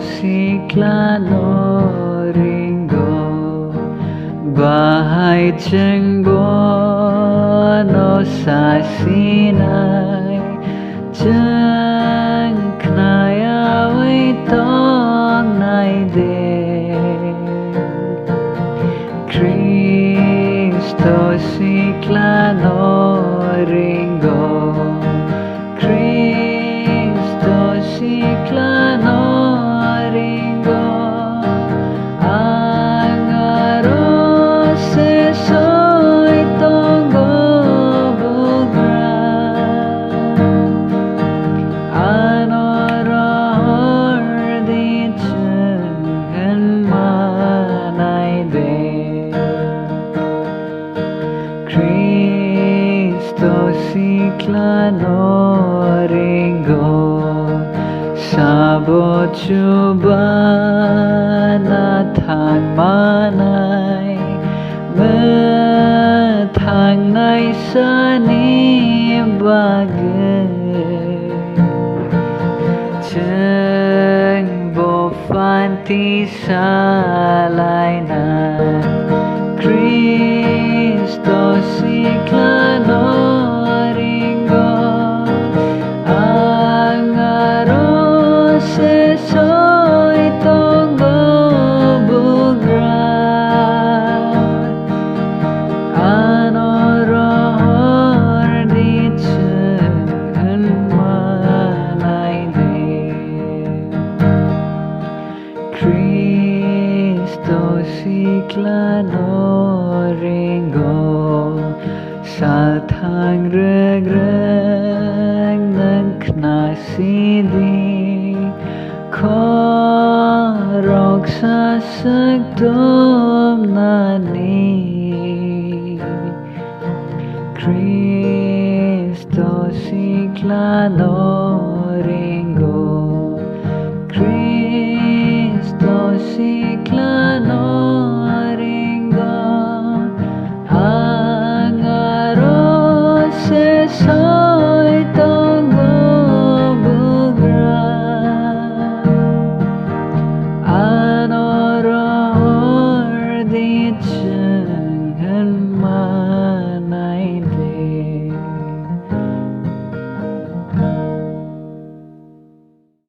Siklano ringo Bahay Cengbono sa Sinai Ceng knaya wai tong nai de Cristo Siklano ringo Cristo Siklano ringo Ang aros soy tonggo bugra Anor di chen manay de Cristo Siklano ringo Sabot chuba na thang manay Thang nai sani bagay Cheng bo fanti salay na Cristo Siklano ringo Ang aros soy tonggo bugra Anor di chen manay de Cristo Siklano ringo Sa thang regreng ng knasidi Korok sa sagdom na ni Cristo Siklano